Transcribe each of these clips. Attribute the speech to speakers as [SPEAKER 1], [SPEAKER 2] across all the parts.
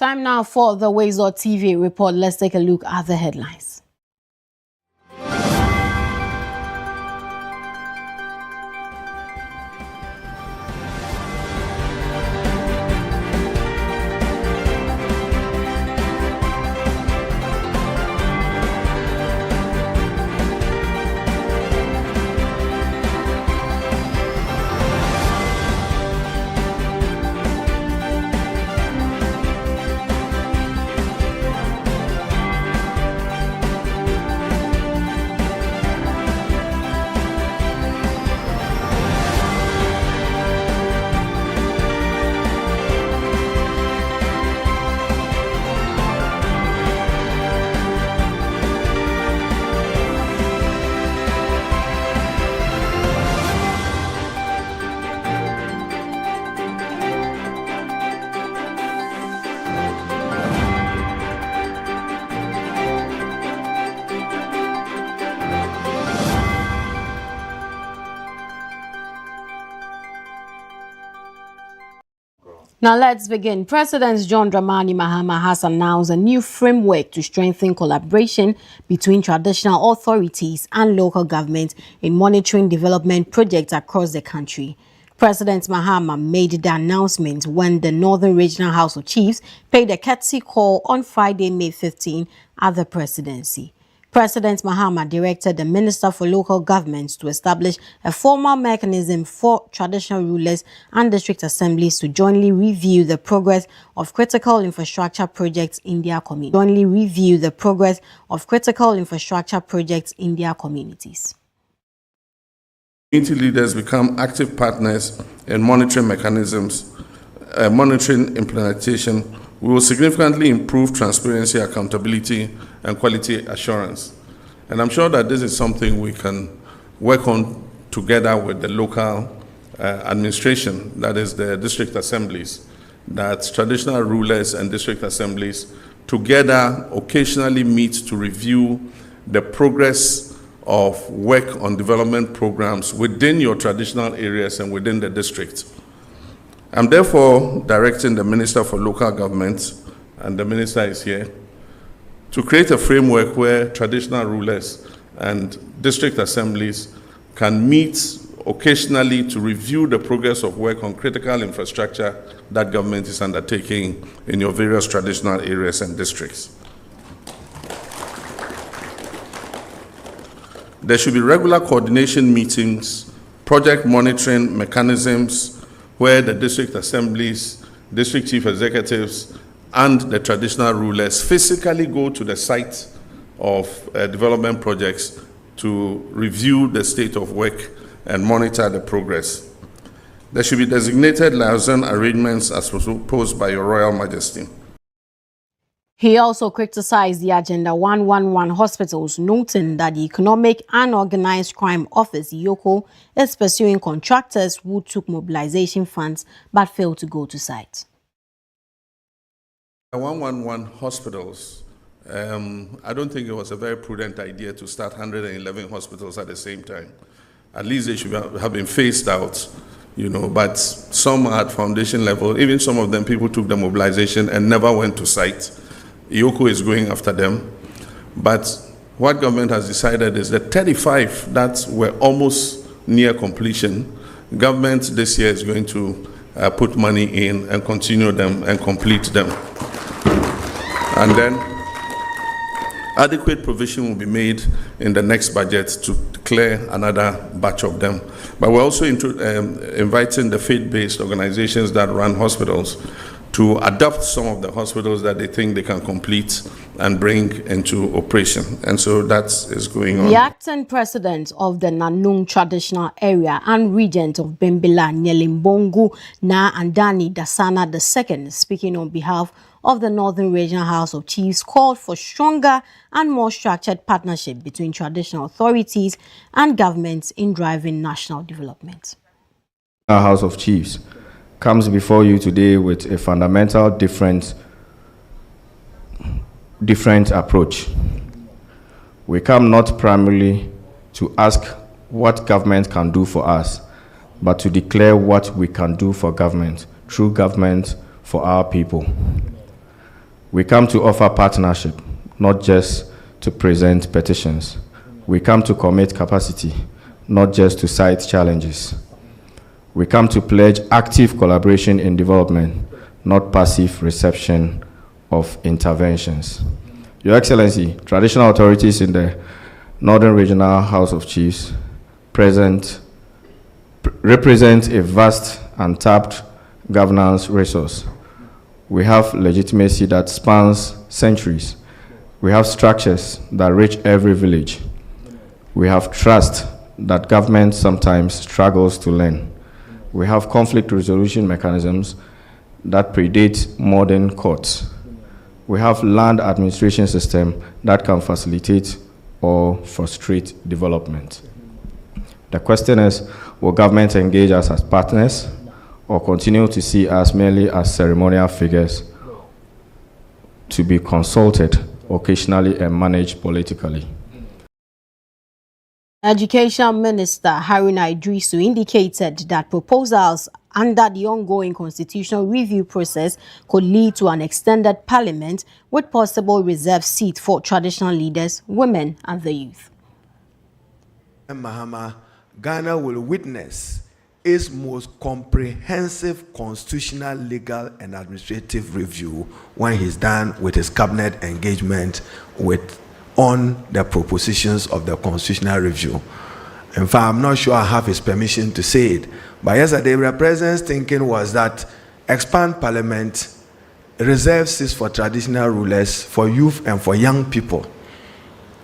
[SPEAKER 1] Time now for the WoezorTV report. Let's take a look at the headlines. Now let's begin. President John Dramani Mahama has announced a new framework to strengthen collaboration between traditional authorities and local government in monitoring development projects across the country. President Mahama made the announcement when the Northern Regional House of Chiefs paid a courtesy call on Friday, May 15 at the presidency. President Mahama directed the Minister for Local Governments to establish a formal mechanism for traditional rulers and district assemblies to jointly review the progress of critical infrastructure projects in their communities.
[SPEAKER 2] Community leaders become active partners in monitoring mechanisms, monitoring implementation. We will significantly improve transparency, accountability, and quality assurance. And I'm sure that this is something we can work on together with the local administration, that is the district assemblies, that traditional rulers and district assemblies together occasionally meet to review the progress of work on development programs within your traditional areas and within the district. I'm therefore directing the Minister for Local Government, and the Minister is here, to create a framework where traditional rulers and district assemblies can meet occasionally to review the progress of work on critical infrastructure that government is undertaking in your various traditional areas and districts. There should be regular coordination meetings, project monitoring mechanisms, where the district assemblies, district chief executives, and the traditional rulers physically go to the site of development projects to review the state of work and monitor the progress. There should be designated liaison arrangements as proposed by Your Royal Majesty.
[SPEAKER 1] He also criticized the Agenda 111 hospitals, noting that the Economic and Organized Crime Office, EOCO, is pursuing contractors who took mobilization funds but failed to go to site.
[SPEAKER 2] 111 hospitals, I don't think it was a very prudent idea to start 111 hospitals at the same time. At least they should have been phased out, you know, but some are at foundation level. Even some of them, people took the mobilization and never went to site. EOCO is going after them. But what government has decided is that 35 that were almost near completion, government this year is going to put money in and continue them and complete them. And then adequate provision will be made in the next budget to clear another batch of them. But we're also inviting the faith-based organizations that run hospitals to adopt some of the hospitals that they think they can complete and bring into operation. And so that is going on.
[SPEAKER 1] The acting president of the Nanung traditional area and regent of Bembela, Nyelimbongu Na Andani Dasana II, speaking on behalf of the Northern Regional House of Chiefs, called for stronger and more structured partnership between traditional authorities and governments in driving national development.
[SPEAKER 3] Our House of Chiefs comes before you today with a fundamental different approach. We come not primarily to ask what government can do for us, but to declare what we can do for government, through government for our people. We come to offer partnership, not just to present petitions. We come to commit capacity, not just to cite challenges. We come to pledge active collaboration in development, not passive reception of interventions. Your Excellency, traditional authorities in the Northern Regional House of Chiefs represent a vast and tapped governance resource. We have legitimacy that spans centuries. We have structures that reach every village. We have trust that government sometimes struggles to learn. We have conflict resolution mechanisms that predate modern courts. We have land administration system that can facilitate or frustrate development. The question is, will government engage us as partners or continue to see us merely as ceremonial figures to be consulted occasionally and managed politically?
[SPEAKER 1] Education Minister Haruna Idrisu indicated that proposals under the ongoing constitutional review process could lead to an extended parliament with possible reserved seat for traditional leaders, women and the youth.
[SPEAKER 4] Mahama, Ghana will witness its most comprehensive constitutional, legal and administrative review when he's done with his cabinet engagement on the propositions of the constitutional review. In fact, I'm not sure I have his permission to say it, but yesterday the president's thinking was that expand parliament, reserve seats for traditional rulers, for youth and for young people.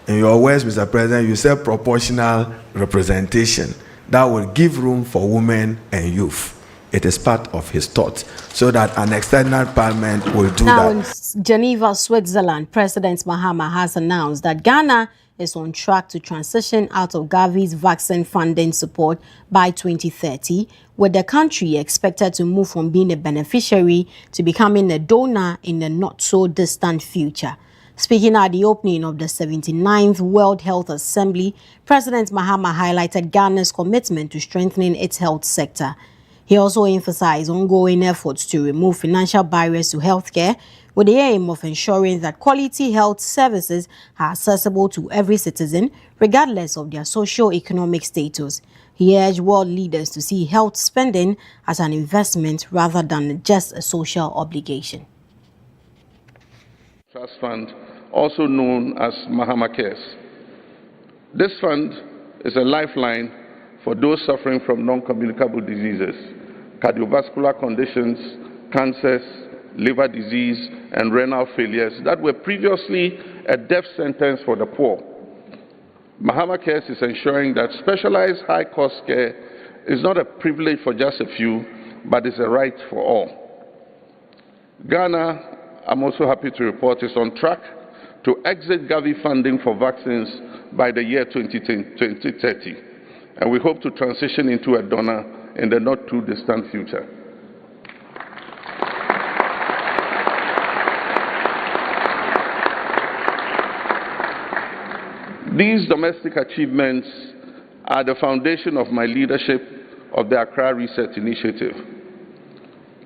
[SPEAKER 4] In your words, Mr. President, you said proportional representation that will give room for women and youth. It is part of his thought, so that an external parliament will do
[SPEAKER 1] now,
[SPEAKER 4] that.
[SPEAKER 1] In Geneva, Switzerland, President Mahama has announced that Ghana is on track to transition out of Gavi's vaccine funding support by 2030, with the country expected to move from being a beneficiary to becoming a donor in the not-so-distant future. Speaking at the opening of the 79th World Health Assembly, President Mahama highlighted Ghana's commitment to strengthening its health sector. He also emphasized ongoing efforts to remove financial barriers to healthcare with the aim of ensuring that quality health services are accessible to every citizen, regardless of their socio-economic status. He urged world leaders to see health spending as an investment rather than just a social obligation.
[SPEAKER 2] Trust Fund, also known as Mahama Cares. This fund is a lifeline for those suffering from non-communicable diseases, cardiovascular conditions, cancers, liver disease, and renal failures that were previously a death sentence for the poor. Mahama Cares is ensuring that specialized high-cost care is not a privilege for just a few, but is a right for all. Ghana, I'm also happy to report, is on track to exit Gavi funding for vaccines by the year 2030, and we hope to transition into a donor in the not-too-distant future. These domestic achievements are the foundation of my leadership of the Accra Research Initiative.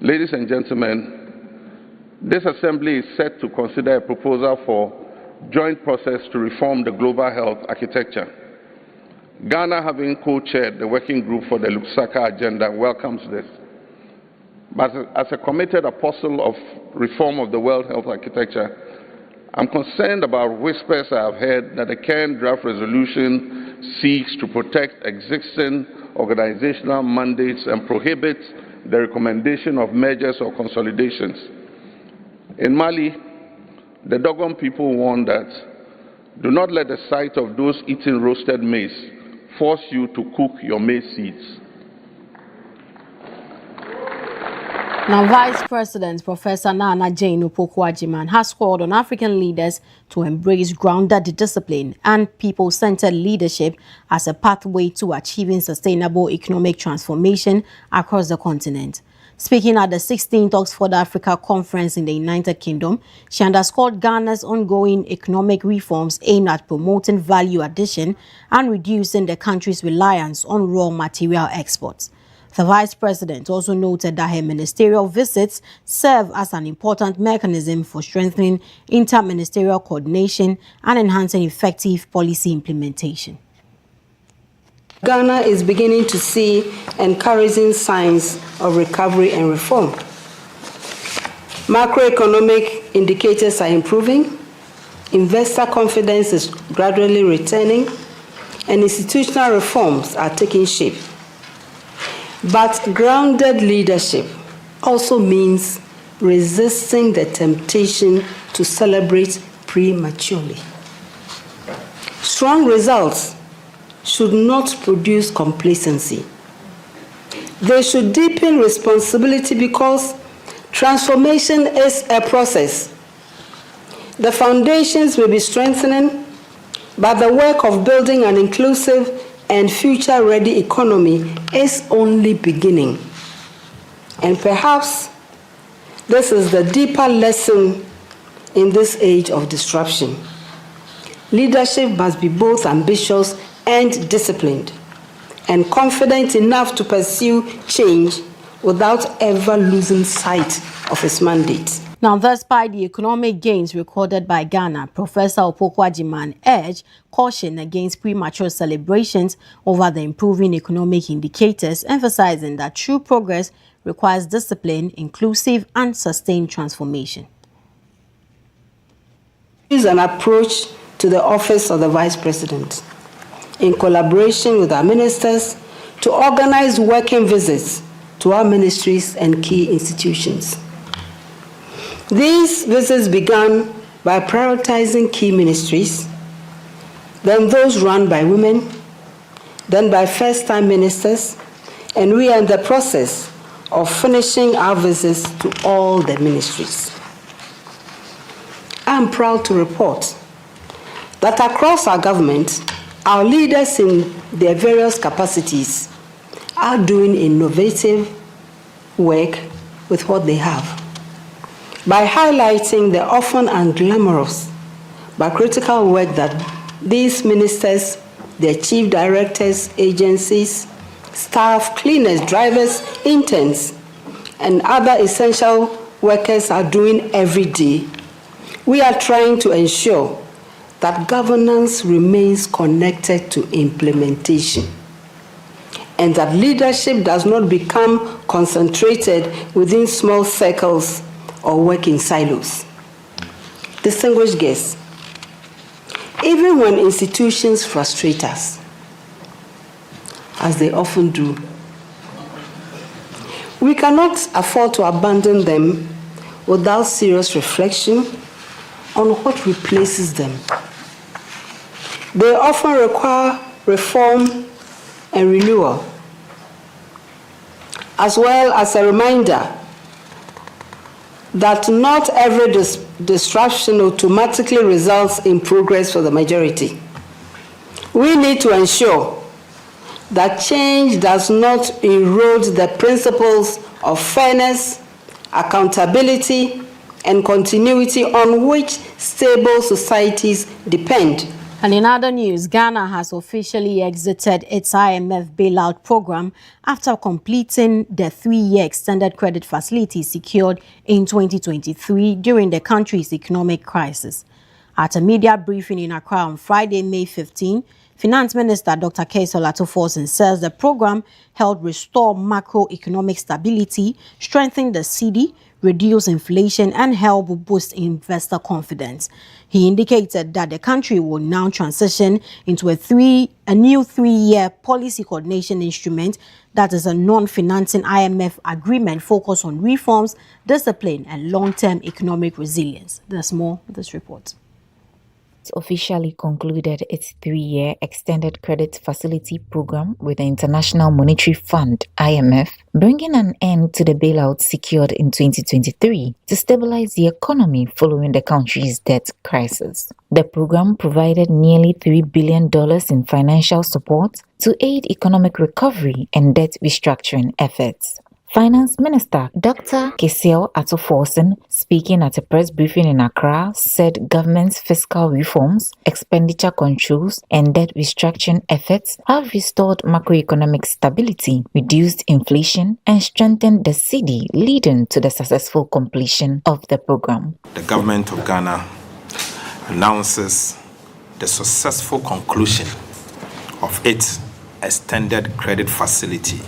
[SPEAKER 2] Ladies and gentlemen, this assembly is set to consider a proposal for joint process to reform the global health architecture. Ghana, having co-chaired the working group for the Lusaka agenda, welcomes this. But as a committed apostle of reform of the world health architecture, I'm concerned about whispers I have heard that the current draft resolution seeks to protect existing organizational mandates and prohibits the recommendation of mergers or consolidations. In Mali, the Dogon people warn that do not let the sight of those eating roasted maize force you to cook your maize seeds.
[SPEAKER 1] Now, Vice President Professor Nana Jane Opoku-Agyeman has called on African leaders to embrace grounded discipline and people-centered leadership as a pathway to achieving sustainable economic transformation across the continent. Speaking at the 16th Oxford Africa Conference in the United Kingdom, she underscored Ghana's ongoing economic reforms aimed at promoting value addition and reducing the country's reliance on raw material exports. The Vice President also noted that her ministerial visits serve as an important mechanism for strengthening inter-ministerial coordination and enhancing effective policy implementation.
[SPEAKER 5] Ghana is beginning to see encouraging signs of recovery and reform. Macroeconomic indicators are improving, investor confidence is gradually returning, and institutional reforms are taking shape. But grounded leadership also means resisting the temptation to celebrate prematurely. Strong results should not produce complacency. They should deepen responsibility because transformation is a process. The foundations may be strengthening, but the work of building an inclusive and future-ready economy is only beginning. And perhaps this is the deeper lesson in this age of disruption. Leadership must be both ambitious and disciplined, and confident enough to pursue change without ever losing sight of its mandate.
[SPEAKER 1] Now, despite the economic gains recorded by Ghana, Professor Opoku-Agyeman urged caution against premature celebrations over the improving economic indicators, emphasizing that true progress requires discipline, inclusive and sustained transformation.
[SPEAKER 5] Use an approach to the office of the Vice President, in collaboration with our ministers, to organize working visits to our ministries and key institutions. These visits began by prioritizing key ministries, then those run by women, then by first-time ministers, and we are in the process of finishing our visits to all the ministries. I am proud to report that across our government, our leaders in their various capacities are doing innovative work with what they have, by highlighting the often unglamorous but critical work that these ministers, their chief directors, agencies, staff, cleaners, drivers, interns, and other essential workers are doing every day. We are trying to ensure that governance remains connected to implementation, and that leadership does not become concentrated within small circles or work in silos. Distinguished guests, even when institutions frustrate us, as they often do, we cannot afford to abandon them without serious reflection on what replaces them. They often require reform and renewal, as well as a reminder that not every disruption automatically results in progress for the majority. We need to ensure that change does not erode the principles of fairness, accountability, and continuity on which stable societies depend.
[SPEAKER 1] And in other news, Ghana has officially exited its IMF bailout program after completing the 3-year extended credit facility secured in 2023 during the country's economic crisis. At a media briefing in Accra on Friday, May 15, Finance Minister Dr. Kayse Olatofosin says the program helped restore macroeconomic stability, strengthen the cedi, reduce inflation, and help boost investor confidence. He indicated that the country will now transition into a new 3-year policy coordination instrument that is a non-financing IMF agreement focused on reforms, discipline, and long-term economic resilience. There's more in this report.
[SPEAKER 6] Officially concluded its 3-year extended credit facility program with the International Monetary Fund, IMF, bringing an end to the bailout secured in 2023 to stabilize the economy following the country's debt crisis. The program provided nearly $3 billion in financial support to aid economic recovery and debt restructuring efforts. Finance Minister Dr. Kesel Atoforsen, speaking at a press briefing in Accra, said government's fiscal reforms, expenditure controls, and debt restructuring efforts have restored macroeconomic stability, reduced inflation, and strengthened the cedi, leading to the successful completion of the program.
[SPEAKER 7] The government of Ghana announces the successful conclusion of its extended credit facility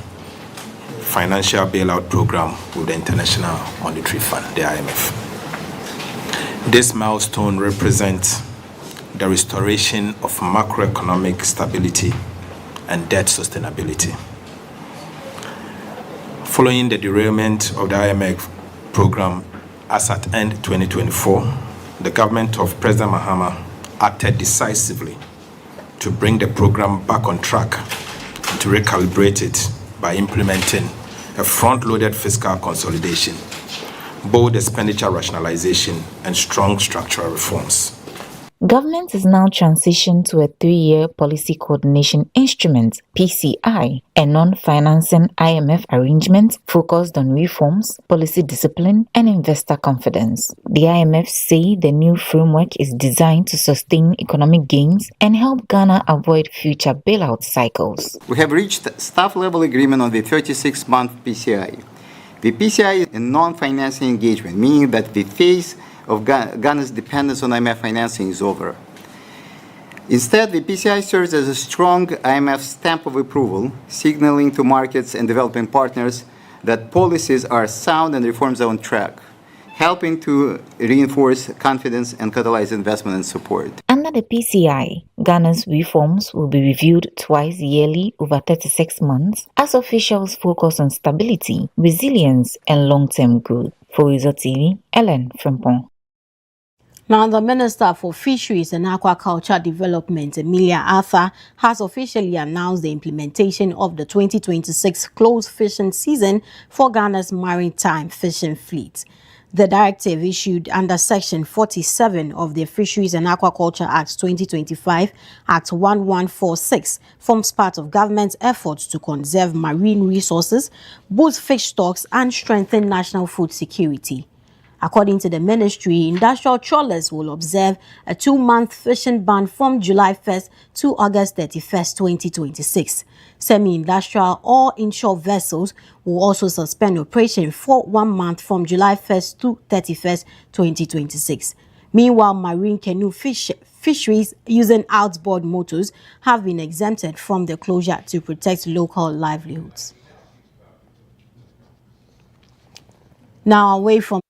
[SPEAKER 7] financial bailout program with the International Monetary Fund, the IMF. This milestone represents the restoration of macroeconomic stability and debt sustainability. Following the derailment of the IMF program as at end 2024, the government of President Mahama acted decisively to bring the program back on track and to recalibrate it by implementing a front-loaded fiscal consolidation, bold expenditure rationalization, and strong structural reforms.
[SPEAKER 6] Government is now transitioned to a 3-year policy coordination instrument, PCI, a non-financing IMF arrangement focused on reforms, policy discipline, and investor confidence. The IMF say the new framework is designed to sustain economic gains and help Ghana avoid future bailout cycles.
[SPEAKER 8] We have reached staff-level agreement on the 36-month PCI. The PCI is a non-financing engagement, meaning that the phase of Ghana's dependence on IMF financing is over. Instead, the PCI serves as a strong IMF stamp of approval, signaling to markets and developing partners that policies are sound and reforms are on track, helping to reinforce confidence and catalyze investment and support.
[SPEAKER 6] Under the PCI, Ghana's reforms will be reviewed twice yearly over 36 months as officials focus on stability, resilience, and long-term growth. For WoezorTV, Ellen Frimpong.
[SPEAKER 1] Now, the Minister for Fisheries and Aquaculture Development, Emilia Arthur, has officially announced the implementation of the 2026 closed fishing season for Ghana's maritime fishing fleet. The directive, issued under Section 47 of the Fisheries and Aquaculture Act 2025, Act 1146, forms part of government's efforts to conserve marine resources, boost fish stocks, and strengthen national food security. According to the ministry, industrial trawlers will observe a 2-month fishing ban from July 1st to August 31st, 2026. Semi-industrial or inshore vessels will also suspend operation for 1 month from July 1st to 31st, 2026. Meanwhile, marine canoe fisheries using outboard motors have been exempted from the closure to protect local livelihoods. Now, away from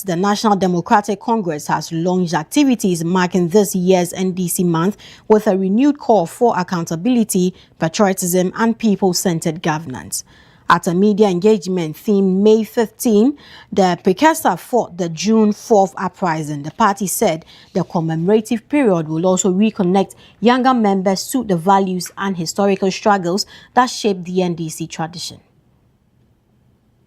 [SPEAKER 1] the National Democratic Congress has launched activities marking this year's NDC month with a renewed call for accountability, patriotism, and people-centered governance. At a media engagement themed May 15, the precursor for the June 4th uprising, the party said the commemorative period will also reconnect younger members to the values and historical struggles that shaped the NDC tradition.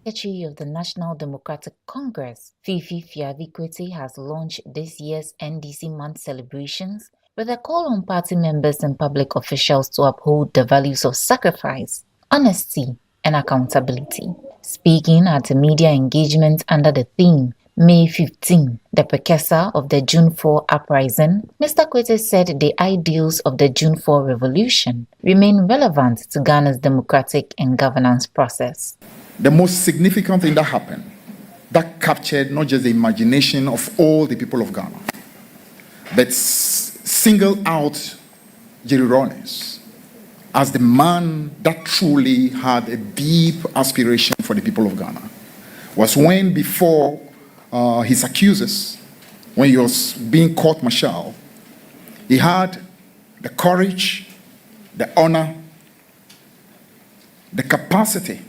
[SPEAKER 6] Secretary of the National Democratic Congress, Fifi Fiavikwete, has launched this year's NDC month celebrations with a call on party members and public officials to uphold the values of sacrifice, honesty, and accountability. Speaking at a media engagement under the theme May 15, the precursor of the June 4 uprising, Mr. Kwete said the ideals of the June 4 revolution remain relevant to Ghana's democratic and governance process.
[SPEAKER 9] The most significant thing that happened, that captured not just the imagination of all the people of Ghana, but singled out Jerry Rawlings as the man that truly had a deep aspiration for the people of Ghana, was when before his accusers, when he was being court-martialed, he had the courage, the honor, the capacity,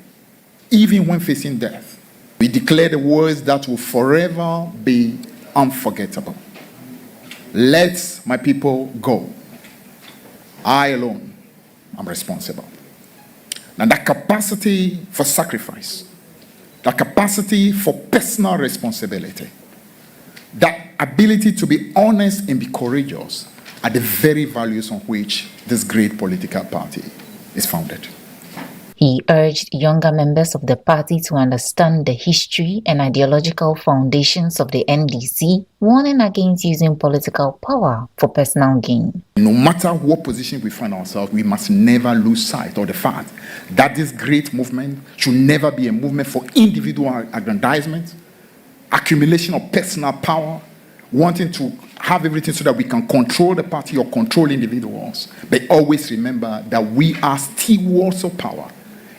[SPEAKER 9] even when facing death. We declare the words that will forever be unforgettable. Let my people go. I alone am responsible. Now that capacity for sacrifice, that capacity for personal responsibility, that ability to be honest and be courageous are the very values on which this great political party is founded.
[SPEAKER 6] He urged younger members of the party to understand the history and ideological foundations of the NDC, warning against using political power for personal gain.
[SPEAKER 9] No matter what position we find ourselves, we must never lose sight of the fact that this great movement should never be a movement for individual aggrandizement, accumulation of personal power, wanting to have everything so that we can control the party or control individuals. But always remember that we are stewards of power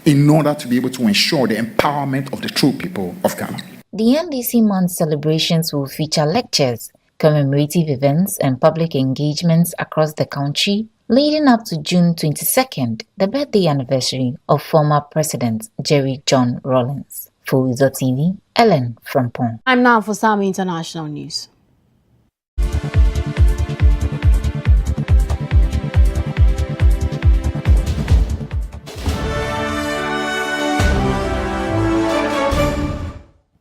[SPEAKER 9] in order to be able to ensure the empowerment of the true people of Ghana.
[SPEAKER 6] The NDC month celebrations will feature lectures, commemorative events, and public engagements across the country, leading up to June 22nd, the birthday anniversary of former President Jerry John Rawlings. For WoezorTV, Ellen from Pong.
[SPEAKER 1] Time now for some international news.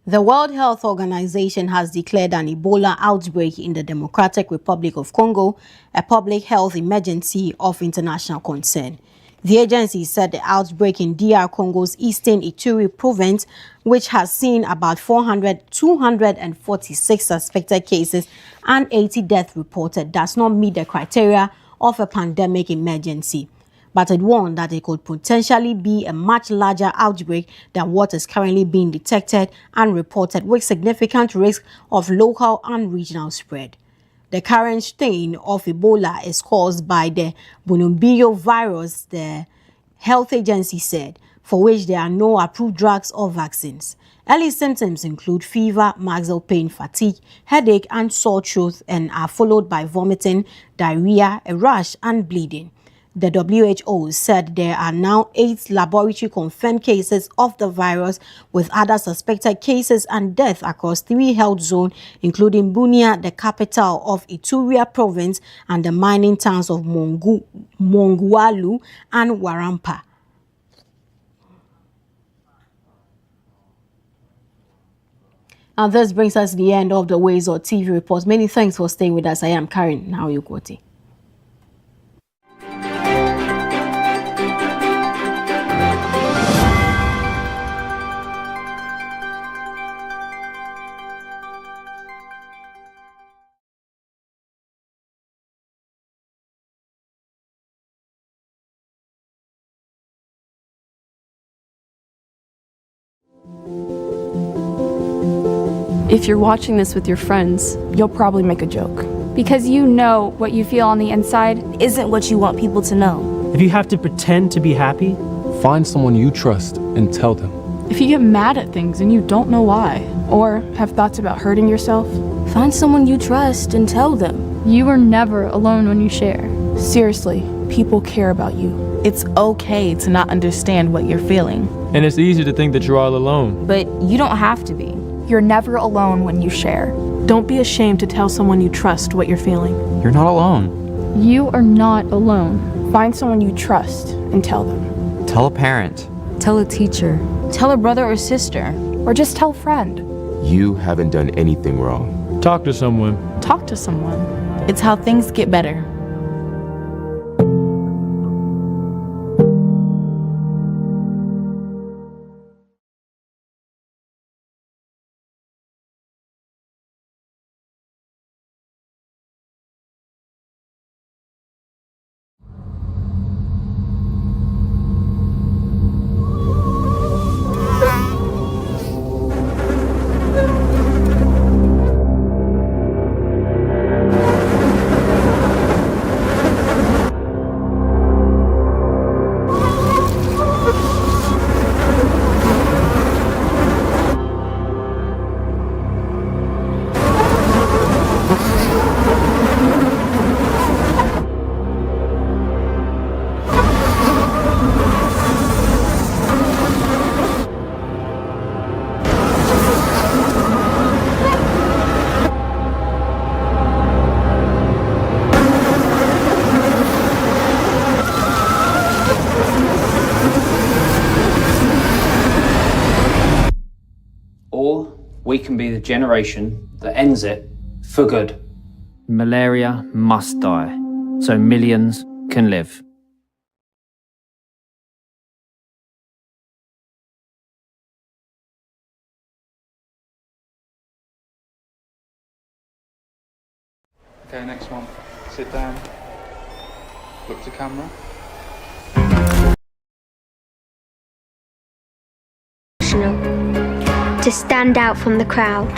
[SPEAKER 1] The World Health Organization has declared an Ebola outbreak in the Democratic Republic of Congo a public health emergency of international concern. The agency said the outbreak in DR Congo's eastern Ituri province, which has seen about 246 suspected cases and 80 deaths reported, does not meet the criteria of a pandemic emergency. But it warned that it could potentially be a much larger outbreak than what is currently being detected and reported, with significant risk of local and regional spread. The current strain of Ebola is caused by the Bundibugyo virus, the health agency said, for which there are no approved drugs or vaccines. Early symptoms include fever, muscle pain, fatigue, headache, and sore throat, and are followed by vomiting, diarrhea, a rash, and bleeding. The WHO said there are now 8 laboratory-confirmed cases of the virus, with other suspected cases and deaths across 3 health zones, including Bunia, the capital of Ituri province, and the mining towns of Mongualu and Warampa. Now, this brings us to the end of the WoezorTV report. Many thanks for staying with us. I am Karen Nauyukwoti.
[SPEAKER 10] If you're watching this with your friends, you'll probably make a joke.
[SPEAKER 11] Because you know what you feel on the inside isn't what you want people to know.
[SPEAKER 12] If you have to pretend to be happy, find someone you trust and tell them.
[SPEAKER 10] If you get mad at things and you don't know why, or have thoughts about hurting yourself,
[SPEAKER 11] Find someone you trust and tell them.
[SPEAKER 10] You are never alone when you share. Seriously, people care about you.
[SPEAKER 13] It's okay to not understand what you're feeling.
[SPEAKER 12] And it's easy to think that you're all alone.
[SPEAKER 11] But you don't have to be.
[SPEAKER 10] You're never alone when you share. Don't be ashamed to tell someone you trust what you're feeling.
[SPEAKER 12] You're not alone.
[SPEAKER 10] You are not alone. Find someone you trust and tell them.
[SPEAKER 14] Tell a parent.
[SPEAKER 11] Tell a teacher. Tell a brother or sister.
[SPEAKER 10] Or just tell a friend.
[SPEAKER 15] You haven't done anything wrong.
[SPEAKER 12] Talk to someone.
[SPEAKER 10] Talk to someone.
[SPEAKER 13] It's how things get better.
[SPEAKER 16] Or we can be the generation that ends it for good.
[SPEAKER 17] Malaria must die, so millions can live.
[SPEAKER 14] Okay, next one. Sit down. Look to camera.
[SPEAKER 18] To stand out from the crowd,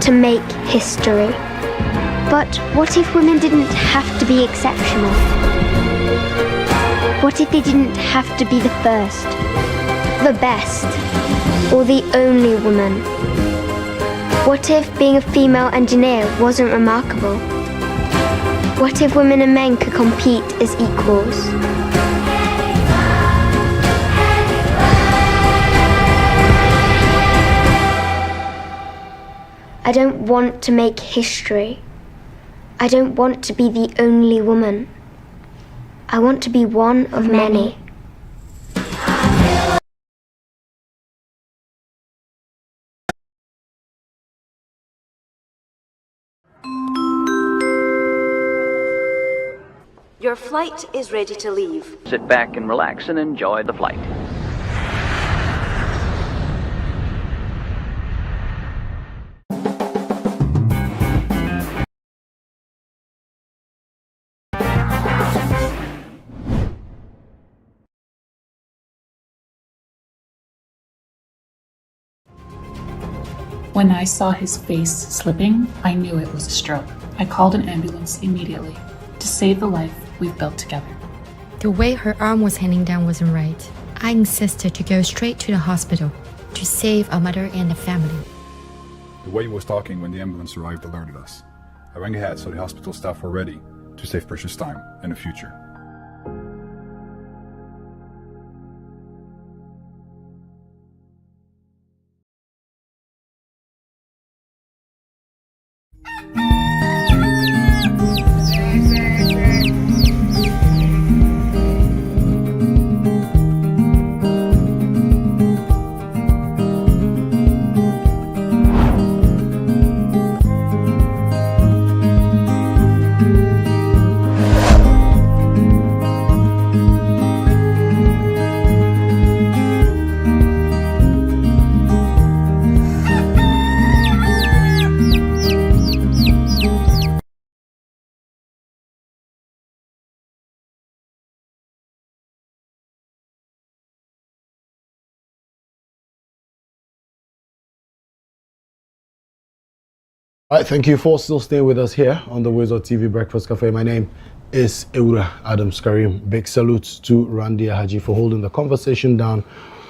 [SPEAKER 18] to make history. But what if women didn't have to be exceptional? What if they didn't have to be the first, the best, or the only woman? What if being a female engineer wasn't remarkable? What if women and men could compete as equals? I don't want to make history. I don't want to be the only woman. I want to be one of many.
[SPEAKER 19] Your flight is ready to leave.
[SPEAKER 20] Sit back and relax and enjoy the flight.
[SPEAKER 21] When I saw his face slipping, I knew it was a stroke. I called an ambulance immediately to save the life we've built together.
[SPEAKER 22] The way her arm was hanging down wasn't right. I insisted to go straight to the hospital to save our mother and the family.
[SPEAKER 23] The way he was talking when the ambulance arrived alerted us. I rang ahead so the hospital staff were ready to save precious time in the future.
[SPEAKER 24] All right, thank you for still staying with us here on the WoezorTV Breakfast Cafe. My name is Eura Adams Karim. Big salute to Randia Haji for holding the conversation down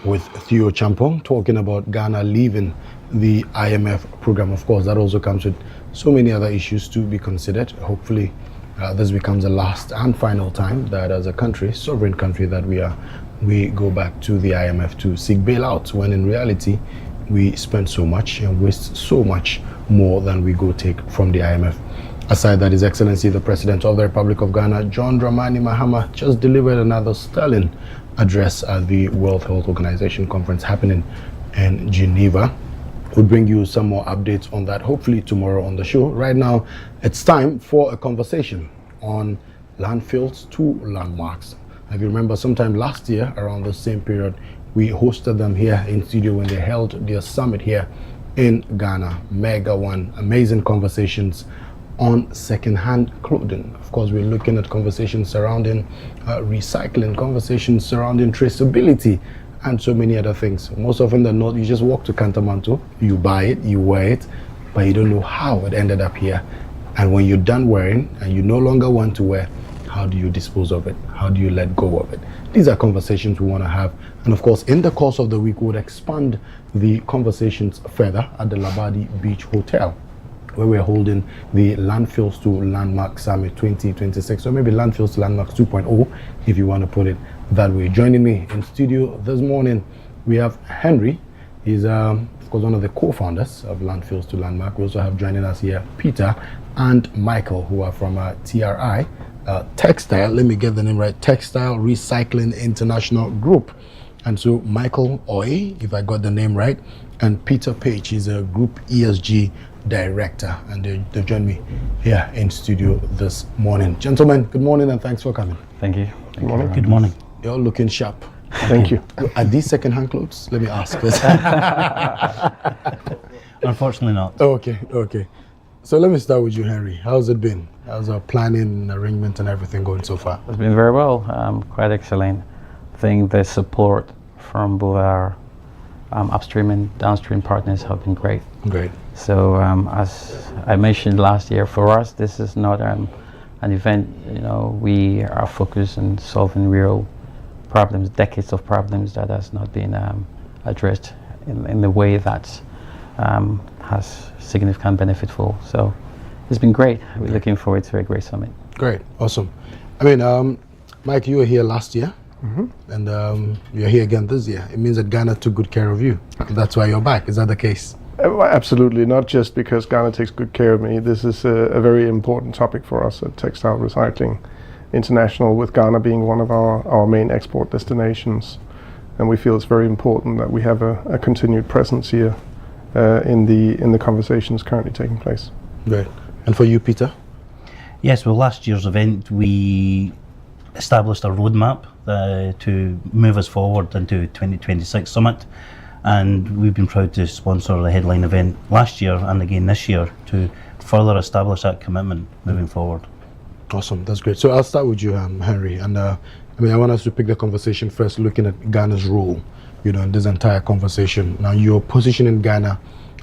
[SPEAKER 24] with Theo Champong, talking about Ghana leaving the IMF program. Of course, that also comes with so many other issues to be considered. Hopefully, this becomes the last and final time that as a country, sovereign country, that we go back to the IMF to seek bailouts, when in reality, we spend so much and waste so much more than we go take from the IMF. Aside that, His Excellency the President of the Republic of Ghana, John Dramani Mahama, just delivered another sterling address at the World Health Organization conference happening in Geneva. We'll bring you some more updates on that hopefully tomorrow on the show. Right now, it's time for a conversation on landfills to landmarks. If you remember, sometime last year around the same period, we hosted them here in studio when they held their summit here in Ghana. Mega one, amazing conversations on second-hand clothing. Of course, we're looking at conversations surrounding recycling, conversations surrounding traceability, and so many other things. Most often than not, you just walk to Kantamanto, you buy it, you wear it, but you don't know how it ended up here. And when you're done wearing and you no longer want to wear, how do you dispose of it? How do you let go of it? These are conversations we want to have. And of course, in the course of the week, we would expand the conversations further at the Labadi Beach Hotel, where we're holding the Landfills to Landmark Summit 2026, or maybe Landfills to Landmarks 2.0, if you want to put it that way. Joining me in studio this morning, we have Henry. He's, of course, one of the co-founders of Landfills to Landmark. We also have joining us here Peter and Michael, who are from TRI, Textile, let me get the name right, Textile Recycling International Group. And so Michael Oye, if I got the name right, and Peter Page is a Group ESG Director, and they've joined me here in studio this morning. Gentlemen, good morning and thanks for coming.
[SPEAKER 25] Thank you.
[SPEAKER 24] Good morning.
[SPEAKER 25] Good morning.
[SPEAKER 24] You're all looking sharp.
[SPEAKER 25] Thank you.
[SPEAKER 24] Are these second-hand clothes? Let me ask this.
[SPEAKER 25] Unfortunately not.
[SPEAKER 24] Okay. So let me start with you, Henry. How's it been? How's our planning, arrangement, and everything going so far?
[SPEAKER 2] It's been very well, quite excellent. I think the support from both our upstream and downstream partners have been great.
[SPEAKER 24] Great.
[SPEAKER 2] So as I mentioned last year, for us, this is not an event. You know, we are focused on solving real problems, decades of problems that has not been addressed in the way that has significant benefit for. So it's been great. We're looking forward to a great summit.
[SPEAKER 24] Great, awesome. I mean, Mike, you were here last year, and you're here again this year. It means that Ghana took good care of you. That's why you're back. Is that the case?
[SPEAKER 3] Absolutely, not just because Ghana takes good care of me. This is a very important topic for us at Textile Recycling International, with Ghana being one of our main export destinations. And we feel it's very important that we have a continued presence here in the conversations currently taking place.
[SPEAKER 24] Great. And for you, Peter?
[SPEAKER 4] Yes, well, last year's event, we established a roadmap to move us forward into 2026 Summit. And we've been proud to sponsor the headline event last year and again this year to further establish that commitment moving forward.
[SPEAKER 24] Awesome, that's great. So I'll start with you, Henry. And I want us to pick the conversation first, looking at Ghana's role, in this entire conversation. Now, you're positioning Ghana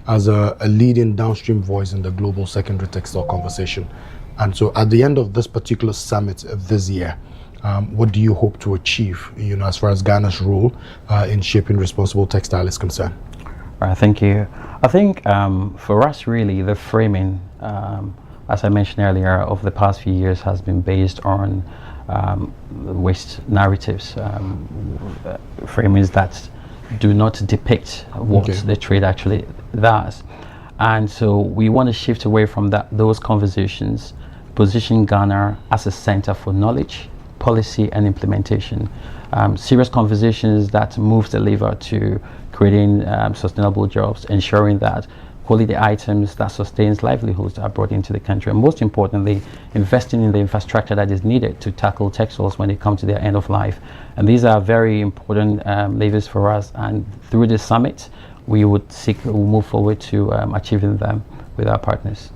[SPEAKER 24] as a leading downstream voice in the global secondary textile conversation. And so at the end of this particular summit this year, what do you hope to achieve, as far as Ghana's role in shaping responsible textile is concerned?
[SPEAKER 2] Right, thank you. I think for us, really, the framing, as I mentioned earlier, of the past few years has been based on waste narratives, framings that do not depict what the trade actually does. And so we want to shift away from those conversations, position Ghana as a center for knowledge, policy and implementation. Serious conversations that move the lever to creating sustainable jobs, ensuring that quality items that sustains livelihoods are brought into the country, and most importantly, investing in the infrastructure that is needed to tackle textiles when they come to their end of life. And these are very important levers for us, and through this summit, we'll move forward to achieving them with our partners.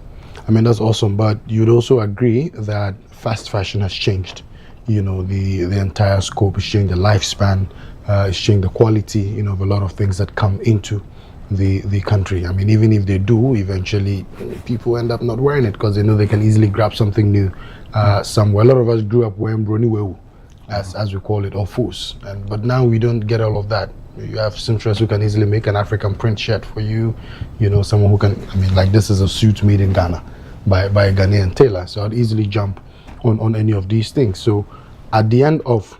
[SPEAKER 24] I mean, that's awesome, but you'd also agree that fast fashion has changed. The entire scope is changed, the lifespan is changed, the quality, of a lot of things that come into the country. I mean, even if they do, eventually people end up not wearing it because they know they can easily grab something new somewhere. A lot of us grew up wearing broniwewu, as we call it, or fus, but now we don't get all of that. You have seamstress who can easily make an African print shirt for you, someone who can, like this is a suit made in Ghana by a Ghanaian tailor, so I'd easily jump on any of these things. So at the end of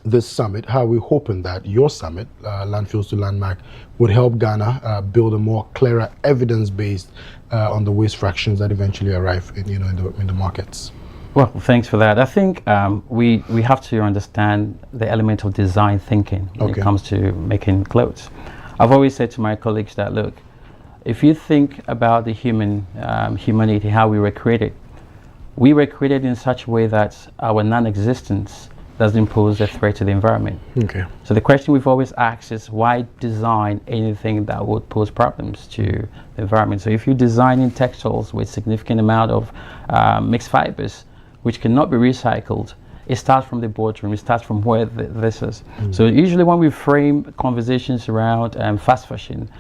[SPEAKER 24] this summit, how are we hoping that your summit, Landfills to Landmark, would help Ghana build a more clearer evidence-based on the waste fractions that eventually arrive in the markets?
[SPEAKER 2] Well, thanks for that. I think we have to understand the element of design thinking when it comes to making clothes. I've always said to my colleagues that, look, if you think about the humanity, how we were created in such a way that our non-existence doesn't pose a threat to the environment. So the question we've always asked is, why design anything that would pose problems to the environment? So if you're designing textiles with significant amount of mixed fibers, which cannot be recycled, it starts from the boardroom, it starts from where this is. So usually when we frame conversations around fast fashion,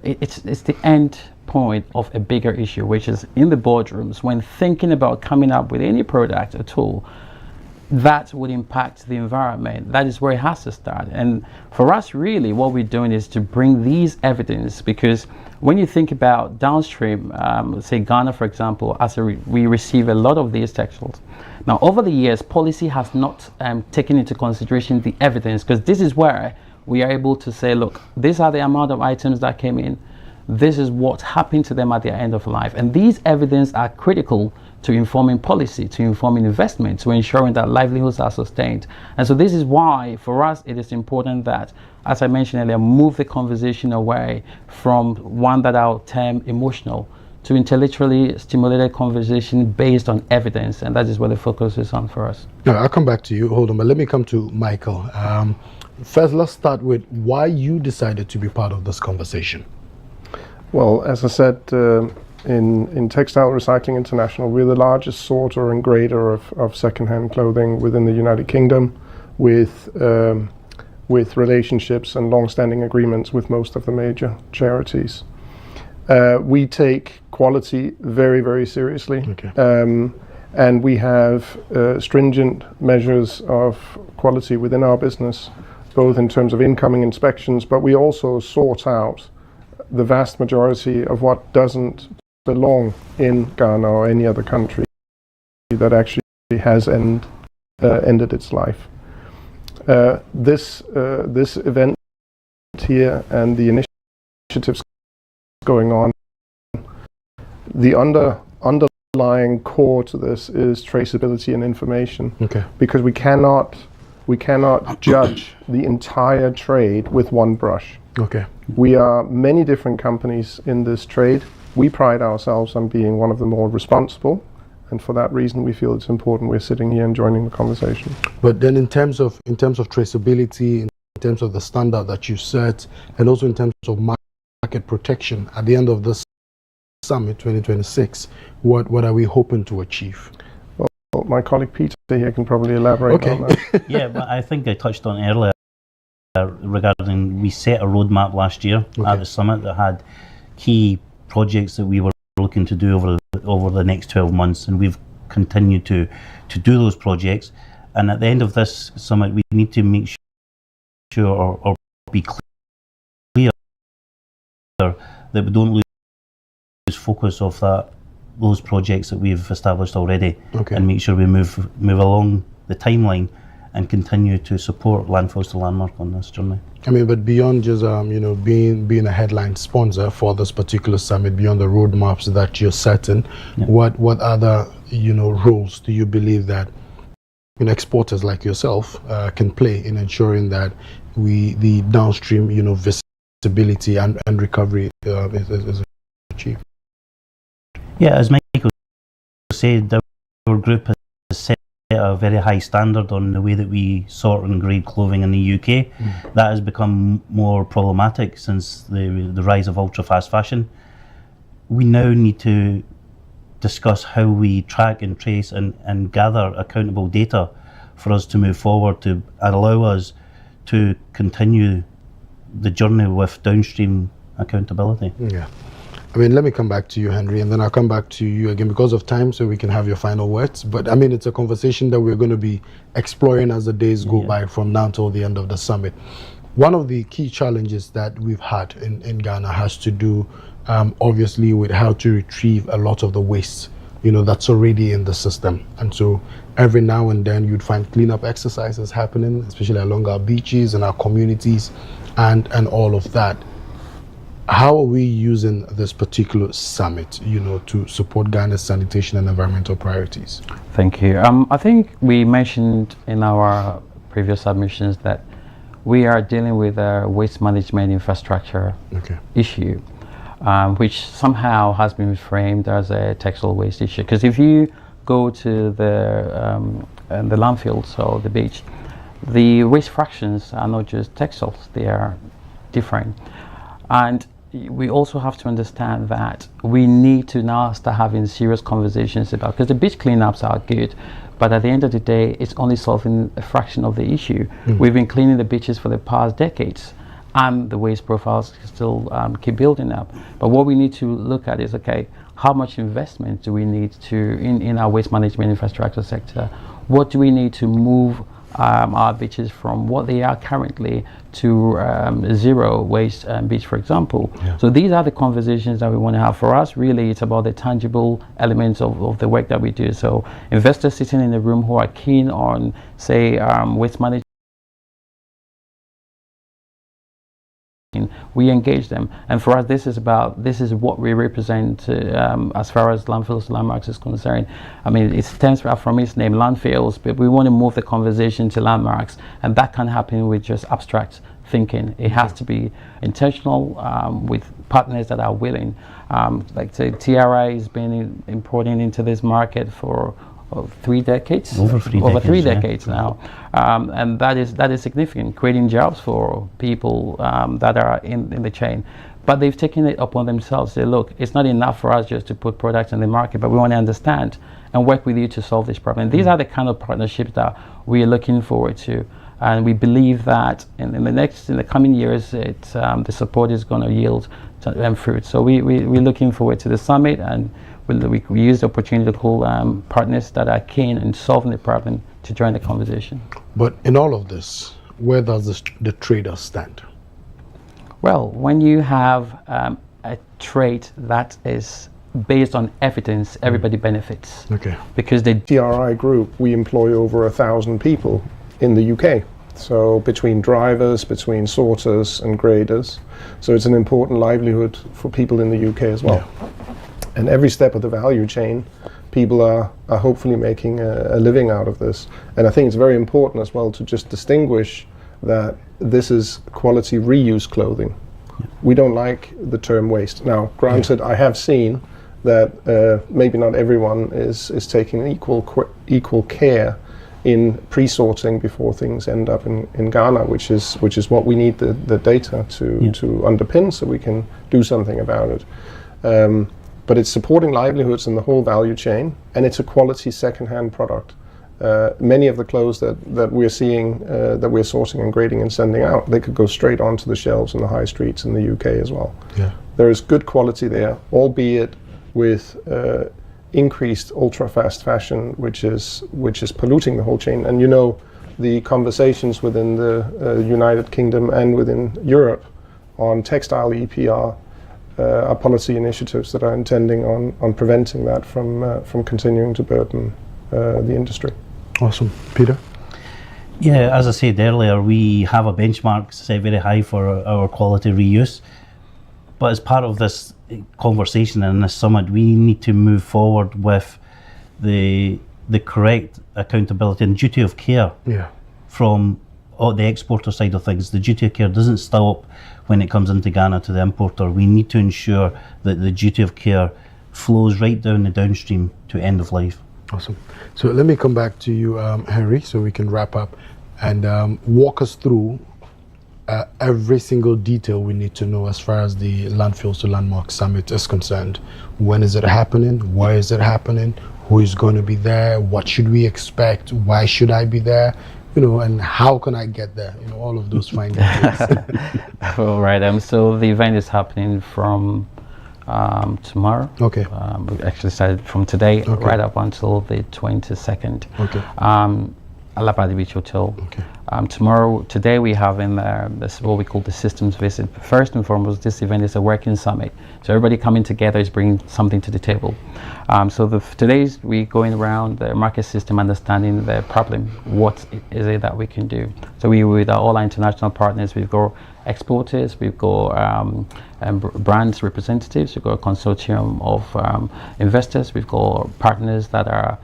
[SPEAKER 2] it's the end point of a bigger issue, which is in the boardrooms, when thinking about coming up with any product at all that would impact the environment. That is where it has to start. And for us, really, what we're doing is to bring these evidence, because when you think about downstream, say Ghana, for example, we receive a lot of these textiles. Now, over the years, policy has not taken into consideration the evidence, because this is where we are able to say, look, these are the amount of items that came in. This is what happened to them at their end of life. And these evidence are critical to informing policy, to informing investment, to ensuring that livelihoods are sustained. And so this is why, for us, it is important that, as I mentioned earlier, move the conversation away from one that I'll term emotional to intellectually stimulated conversation based on evidence. And that is where the focus is on for us.
[SPEAKER 24] No, I'll come back to you. Hold on, but let me come to Michael. First, let's start with why you decided to be part of this conversation.
[SPEAKER 3] Well, as I said, in Textile Recycling International, we're the largest sorter and grader of second-hand clothing within the United Kingdom, with relationships and long-standing agreements with most of the major charities. We take quality very, very seriously.
[SPEAKER 24] Okay.
[SPEAKER 3] And we have stringent measures of quality within our business, both in terms of incoming inspections, but we also sort out the vast majority of what doesn't belong in Ghana or any other country that actually has ended its life. This event here and the initiatives going on, the underlying core to this is traceability and information.
[SPEAKER 24] Okay.
[SPEAKER 3] Because we cannot judge the entire trade with one brush.
[SPEAKER 24] Okay.
[SPEAKER 3] We are many different companies in this trade. We pride ourselves on being one of the more responsible, and for that reason we feel it's important we're sitting here and joining the conversation.
[SPEAKER 24] But then in terms of traceability, in terms of the standard that you set, and also in terms of market protection, at the end of this summit 2026, what are we hoping to achieve?
[SPEAKER 3] Well, my colleague Peter here can probably elaborate on that.
[SPEAKER 4] Yeah, but I think I touched on earlier regarding, we set a roadmap last year at the summit that had key projects that we were looking to do over the next 12 months, and we've continued to do those projects. And at the end of this summit, we need to make sure or be clear that we don't lose focus of those projects that we've established already, and make sure we move along the timeline and continue to support Landfills to Landmark on this journey.
[SPEAKER 24] I mean, but beyond just being a headline sponsor for this particular summit, beyond the roadmaps that you're setting, what other roles do you believe that exporters like yourself can play in ensuring that the downstream visibility and recovery is achieved?
[SPEAKER 4] Yeah, as Michael said, our group has set a very high standard on the way that we sort and grade clothing in the UK. That has become more problematic since the rise of ultra fast fashion. We now need to discuss how we track and trace and gather accountable data for us to move forward to allow us to continue the journey with downstream accountability.
[SPEAKER 24] Yeah. I mean, let me come back to you, Henry, and then I'll come back to you again because of time, so we can have your final words. But I mean, it's a conversation that we're going to be exploring as the days go by from now till the end of the summit. One of the key challenges that we've had in Ghana has to do, obviously, with how to retrieve a lot of the waste, that's already in the system. And so every now and then you'd find cleanup exercises happening, especially along our beaches and our communities and all of that. How are we using this particular summit, to support Ghana's sanitation and environmental priorities?
[SPEAKER 2] Thank you. I think we mentioned in our previous submissions that we are dealing with a waste management infrastructure issue, which somehow has been framed as a textile waste issue. Because if you go to the landfills or the beach, the waste fractions are not just textiles; they are different. And we also have to understand that we need to now start having serious conversations about, because the beach cleanups are good, but at the end of the day, it's only solving a fraction of the issue. We've been cleaning the beaches for the past decades, and the waste profiles still keep building up. But what we need to look at is, how much investment do we need in our waste management infrastructure sector? What do we need to move our beaches from what they are currently to zero waste beach, for example. So these are the conversations that we want to have. For us, really, it's about the tangible elements of the work that we do. So investors sitting in the room who are keen on, say, waste management, we engage them, and for us this is what we represent as far as Landfills to Landmarks is concerned. I mean, it stems from its name, landfills, but we want to move the conversation to landmarks, and that can happen with just abstract thinking. It has to be intentional with partners that are willing. Like say, TRI has been importing into this market for 3 decades,
[SPEAKER 4] over 3
[SPEAKER 2] decades now, and that is significant, creating jobs for people that are in the chain. But they've taken it upon themselves. Say, look, it's not enough for us just to put products in the market, but we want to understand and work with you to solve this problem. These are the kind of partnerships that we are looking forward to. And we believe that in the coming years, the support is going to yield fruit. So we're looking forward to the summit, and we use the opportunity to call partners that are keen in solving the problem to join the conversation.
[SPEAKER 24] But in all of this, where does the trader stand?
[SPEAKER 2] Well, when you have a trade that is based on evidence, everybody benefits.
[SPEAKER 24] Okay.
[SPEAKER 2] Because the
[SPEAKER 3] TRI group, we employ over 1,000 people in the UK. So between drivers, between sorters and graders. So it's an important livelihood for people in the UK as well. Yeah. And every step of the value chain, people are hopefully making a living out of this. And I think it's very important as well to just distinguish that this is quality reuse clothing. We don't like the term waste. Now, granted, I have seen that maybe not everyone is taking equal care in pre-sorting before things end up in Ghana, which is what we need the data to underpin, so we can do something about it. But it's supporting livelihoods in the whole value chain, and it's a quality second-hand product. Many of the clothes that we're seeing, that we're sourcing and grading and sending out, they could go straight onto the shelves in the high streets in the UK as well.
[SPEAKER 24] Yeah.
[SPEAKER 3] There is good quality there, albeit with increased ultra-fast fashion, which is polluting the whole chain. And you know, the conversations within the United Kingdom and within Europe on textile EPR are policy initiatives that are intending on preventing that from continuing to burden the industry.
[SPEAKER 24] Awesome. Peter?
[SPEAKER 4] Yeah, as I said earlier, we have a benchmark set very high for our quality reuse. But as part of this conversation and this summit, we need to move forward with the correct accountability and duty of care from the exporter side of things. The duty of care doesn't stop when it comes into Ghana to the importer. We need to ensure that the duty of care flows right down the downstream to end of life.
[SPEAKER 24] Awesome. So let me come back to you, Henry, so we can wrap up and walk us through every single detail we need to know as far as the Landfills to Landmarks Summit is concerned. When is it happening? Why is it happening? Who is going to be there? What should we expect? Why should I be there? You know, and how can I get there? You know, all of those fine details.
[SPEAKER 2] All right. So the event is happening from tomorrow.
[SPEAKER 24] Okay.
[SPEAKER 2] We actually started from today right up until the 22nd.
[SPEAKER 24] Okay.
[SPEAKER 2] Alabadi Beach Hotel. Okay. Today we have in there this what we call the systems visit. First and foremost, this event is a working summit. So everybody coming together is bringing something to the table. Today's we going around the market system, understanding the problem. What is it that we can do? So we with all our international partners, we've got exporters, we've got brands representatives, we've got a consortium of investors, we've got partners that are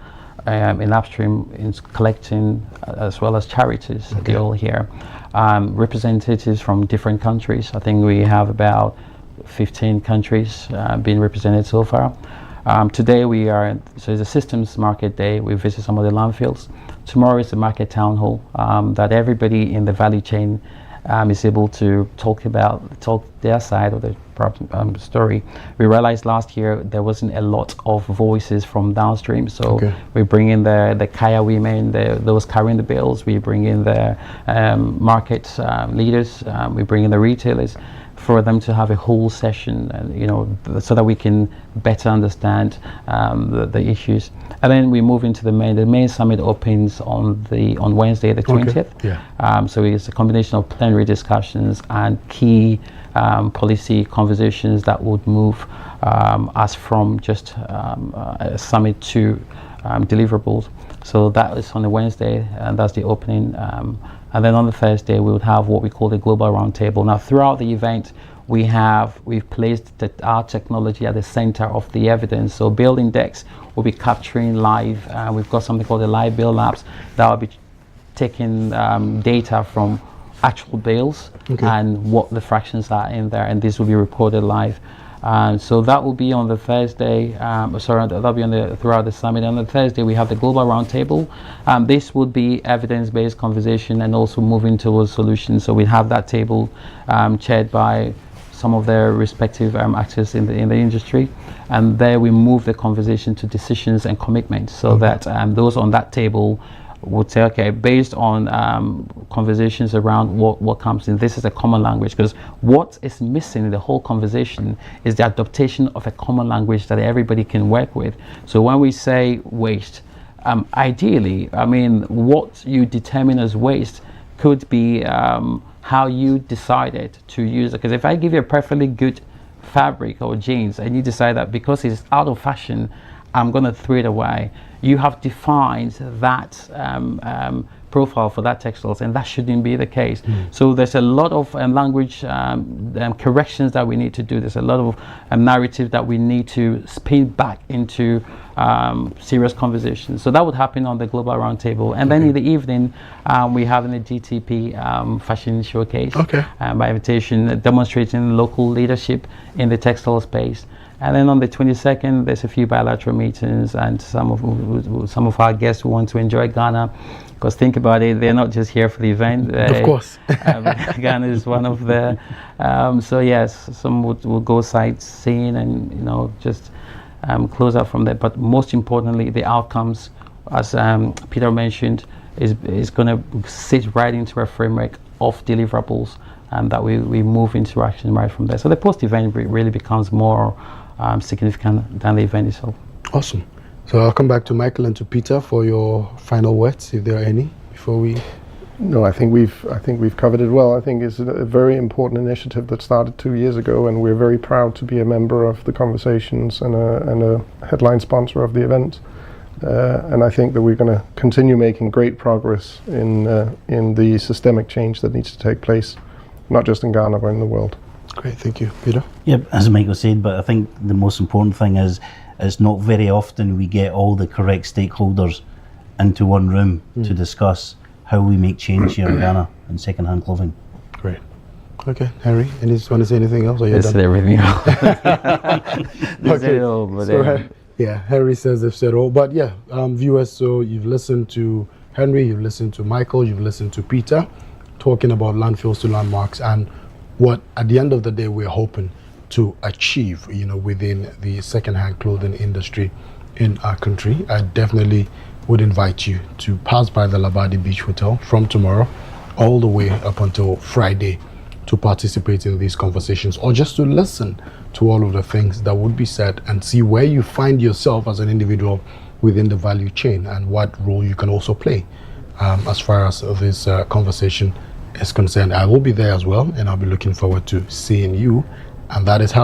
[SPEAKER 2] in upstream in collecting, as well as charities. They're all here. Representatives from different countries. I think we have about 15 countries being represented so far. Today it's a systems market day. We visit some of the landfills. Tomorrow is the market town hall that everybody in the value chain is able to talk their side of the story. We realized last year there wasn't a lot of voices from downstream, so we bring in the Kaya women, those carrying the bills. We bring in the market leaders. We bring in the retailers for them to have a whole session, and so that we can better understand the issues. And then we move into the main summit opens on Wednesday the 20th. So it's a combination of plenary discussions and key policy conversations that would move us from just a summit to deliverables. So that is on the Wednesday, and that's the opening. And then on the Thursday, we would have what we call the Global Roundtable. Now, throughout the event, we've placed our technology at the center of the evidence. So building decks will be capturing live. We've got something called the Live Bill Labs that will be taking data from actual bills and what the fractions are in there, and this will be reported live. So that will be on the Thursday. That'll be throughout the summit. On the Thursday, we have the Global Roundtable. This would be evidence-based conversation and also moving towards solutions. So we have that table chaired by some of their respective actors in the industry, and there we move the conversation to decisions and commitments, so that those on that table would say, okay, based on conversations around what comes in, this is a common language, because what is missing in the whole conversation is the adaptation of a common language that everybody can work with. So when we say waste, ideally, I mean, what you determine as waste could be how you decided to use it. Because if I give you a perfectly good fabric or jeans and you decide that because it's out of fashion, I'm going to throw it away, you have defined that profile for that textiles, and that shouldn't be the case. So there's a lot of language corrections that we need to do. There's a lot of narrative that we need to spin back into serious conversations. So that would happen on the Global Roundtable, and then in the evening we have in the GTP fashion showcase by invitation, demonstrating local leadership in the textile space. And then on the 22nd, there's a few bilateral meetings, and some of our guests who want to enjoy Ghana. Because think about it, they're not just here for the event.
[SPEAKER 24] Of course.
[SPEAKER 2] Ghana is one of the. So yes, some will go sightseeing and just close out from there. But most importantly, the outcomes, as Peter mentioned, is going to sit right into a framework of deliverables, and that we move into action right from there. So the post-event really becomes more significant than the event itself.
[SPEAKER 24] Awesome. So I'll come back to Michael and to Peter for your final words, if there are any, before we.
[SPEAKER 3] No, I think we've covered it well. I think it's a very important initiative that started 2 years ago, and we're very proud to be a member of the conversations and a headline sponsor of the event. And I think that we're going to continue making great progress in the systemic change that needs to take place, not just in Ghana but in the world.
[SPEAKER 24] Great, thank you, Peter.
[SPEAKER 4] Yep, as Michael said, but I think the most important thing is it's not very often we get all the correct stakeholders into one room to discuss how we make change here in Ghana in second-hand clothing.
[SPEAKER 24] Great. Okay, Harry, you just want to say anything else?
[SPEAKER 2] They said everything else.
[SPEAKER 24] Yeah, Harry says they've said all. But yeah, viewers, so you've listened to Henry, you've listened to Michael, you've listened to Peter, talking about landfills to landmarks and what, at the end of the day, we're hoping to achieve, within the second-hand clothing industry in our country. I definitely would invite you to pass by the Labadi Beach Hotel from tomorrow all the way up until Friday to participate in these conversations, or just to listen to all of the things that would be said and see where you find yourself as an individual within the value chain and what role you can also play as far as this conversation is concerned. I will be there as well, and I'll be looking forward to seeing you, and that is how